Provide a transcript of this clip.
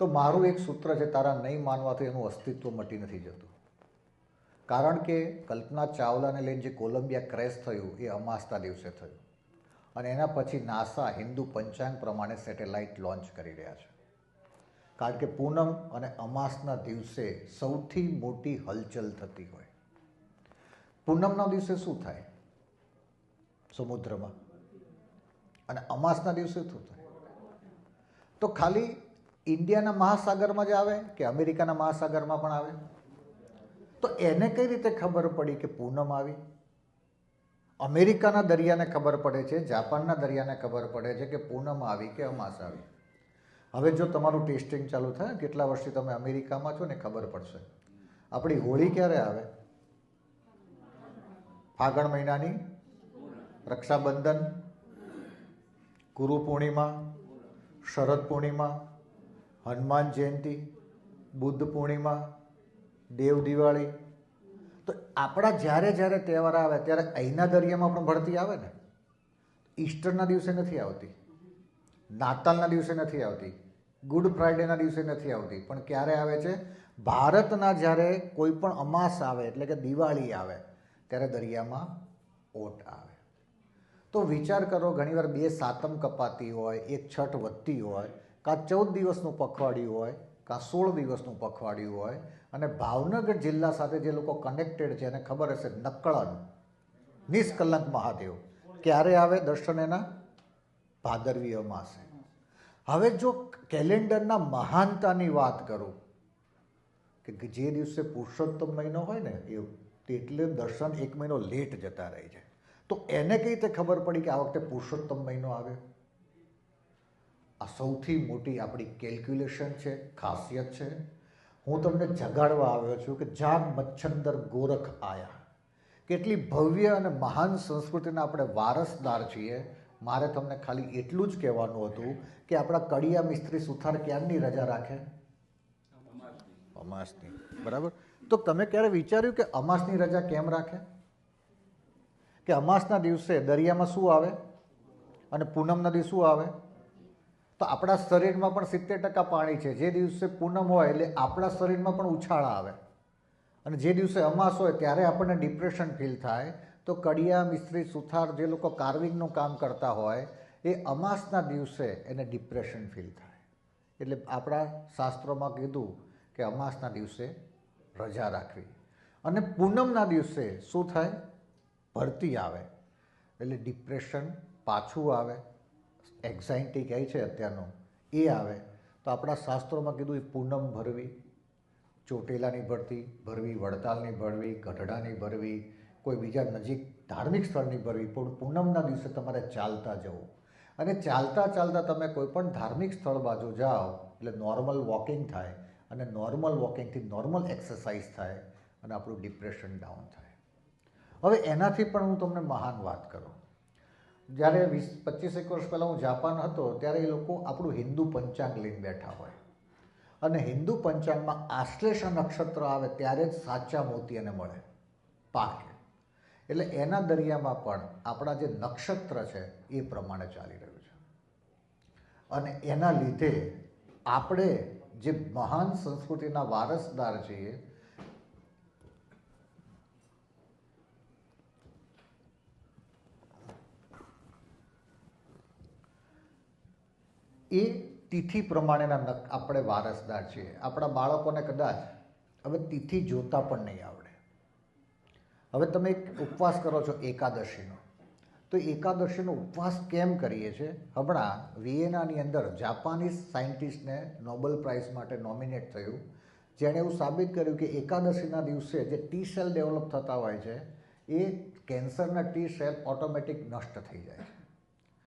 તો મારું એક સૂત્ર છે, તારા નહીં માનવાથી એનું અસ્તિત્વ મટી નથી જતું. કારણ કે કલ્પના ચાવલાને લઈને જે કોલંબિયા ક્રેશ થયું એ અમાસના દિવસે થયું અને એના પછી નાસા હિન્દુ પંચાંગ પ્રમાણે સેટેલાઇટ લોન્ચ કરી રહ્યા છે. કારણ કે પૂનમ અને અમાસના દિવસે સૌથી મોટી હલચલ થતી હોય. પૂનમના દિવસે શું થાય સમુદ્રમાં અને અમાસના દિવસે શું થાય? તો ખાલી ઇન્ડિયાના મહાસાગરમાં જ આવે કે અમેરિકાના મહાસાગરમાં પણ આવે? તો એને કઈ રીતે ખબર પડી કે પૂનમ આવી? અમેરિકાના દરિયાને ખબર પડે છે, જાપાનના દરિયાને ખબર પડે છે કે પૂનમ આવી કે અમાસ આવી. હવે જો તમારું ટેસ્ટિંગ ચાલુ થાય, કેટલા વર્ષથી તમે અમેરિકામાં છો ને ખબર પડશે. આપણી હોળી ક્યારે આવે? ફાગણ મહિનાની રક્ષાબંધન, ગુરુ પૂર્ણિમા, શરદ પૂર્ણિમા, હનુમાન જયંતિ, બુદ્ધ પૂર્ણિમા, દેવ દિવાળી. તો આપણા જ્યારે જ્યારે તહેવાર આવે ત્યારે અહીંના દરિયામાં પણ ભરતી આવે ને. ઈસ્ટરના દિવસે નથી આવતી, નાતાલના દિવસે નથી આવતી, ગુડ ફ્રાઈડેના દિવસે નથી આવતી, પણ ક્યારે આવે છે? ભારતના જ્યારે કોઈ પણ અમાસ આવે એટલે કે દિવાળી આવે ત્યારે દરિયામાં ઓટ આવે. તો વિચાર કરો, ઘણીવાર 2 સાતમ કપાતી હોય, એક છઠ વધતી હોય, કાં 14 દિવસનું પખવાડિયું હોય, કાં 16 દિવસનું પખવાડિયું હોય. અને ભાવનગર જિલ્લા સાથે જે લોકો કનેક્ટેડ છે એને ખબર હશે, નક્કળન નિષ્કલંક મહાદેવ ક્યારે આવે દર્શન? એના ભાદરવી અમાસે. હવે જો કેલેન્ડરના મહાનતાની વાત કરું કે જે દિવસે પુરુષોત્તમ મહિનો હોય ને એટલે દર્શન 1 મહિનો લેટ જતા રહી છે. તો એને કઈ રીતે ખબર પડી કે આ વખતે પુરુષોત્તમ મહિનો આવ્યો? આ સૌથી મોટી આપણી કેલ્ક્યુલેશન છે, ખાસિયત છે. હું તમને જગાડવા આવ્યો છું કે જાગ મચ્છંદર ગોરખ આયા. કેટલી ભવ્ય અને મહાન સંસ્કૃતિના આપણે વારસદાર છીએ. મારે તમને ખાલી એટલું જ કહેવાનું હતું કે આપણા કડિયા મિસ્ત્રી સુથાર ક્યારની રજા રાખે? અમાસની. બરાબર. તો તમે ક્યારે વિચાર્યું કે અમાસની રજા કેમ રાખે? કે અમાસના દિવસે દરિયામાં શું આવે અને પૂનમના દિવસે શું આવે? તો આપણા શરીરમાં પણ 70% પાણી છે. જે દિવસે પૂનમ હોય એટલે આપણા શરીરમાં પણ ઉછાળા આવે અને જે દિવસે અમાસ હોય ત્યારે આપણને ડિપ્રેશન ફીલ થાય. તો કડિયા મિસ્ત્રી સુથાર જે લોકો કાર્વિંગનું કામ કરતા હોય એ અમાસના દિવસે એને ડિપ્રેશન ફીલ થાય. એટલે આપણા શાસ્ત્રોમાં કીધું કે અમાસના દિવસે રજા રાખવી. અને પૂનમના દિવસે શું થાય? ભરતી આવે એટલે ડિપ્રેશન પાછું આવે, એક્ઝાઇટી કહે છે અત્યારનું એ આવે. તો આપણા શાસ્ત્રોમાં કીધું એ પૂનમ ભરવી, ચોટીલાની ભરતી ભરવી, વડતાલની ભરવી, ગઢડાની ભરવી, કોઈ બીજા નજીક ધાર્મિક સ્થળની ભરવી. પણ પૂનમના દિવસે તમારે ચાલતા જવું અને ચાલતા ચાલતા તમે કોઈ પણ ધાર્મિક સ્થળ બાજુ જાઓ એટલે નોર્મલ વોકિંગ થાય અને નોર્મલ વોકિંગથી નોર્મલ એક્સરસાઇઝ થાય અને આપણું ડિપ્રેશન ડાઉન થાય. હવે એનાથી પણ હું તમને મહાન વાત કરું. જ્યારે 20-25 વર્ષ પહેલાં હું જાપાન હતો ત્યારે એ લોકો આપણું હિન્દુ પંચાંગ લઈને બેઠા હોય અને હિન્દુ પંચાંગમાં આશ્લેષા નક્ષત્ર આવે ત્યારે જ સાચા મોતી એને મળે, પાકે. એટલે એના દરિયામાં પણ આપણા જે નક્ષત્ર છે એ પ્રમાણે ચાલી રહ્યું છે અને એના લીધે આપણે જે મહાન સંસ્કૃતિના વારસદાર છીએ એ તિથિ પ્રમાણેના આપણે વારસદાર છીએ. આપણા બાળકોને કદાચ હવે તિથિ જોતા પણ નહીં આવડે. હવે તમે એક ઉપવાસ કરો છો એકાદશીનો, તો એકાદશીનો ઉપવાસ કેમ કરીએ છીએ? હમણાં વિયેનાની અંદર જાપાનીઝ સાયન્ટિસ્ટને નોબેલ પ્રાઇઝ માટે નોમિનેટ થયું, જેણે એવું સાબિત કર્યું કે એકાદશીના દિવસે જે ટી સેલ ડેવલપ થતા હોય છે એ કેન્સરના ટી સેલ ઓટોમેટિક નષ્ટ થઈ જાય છે.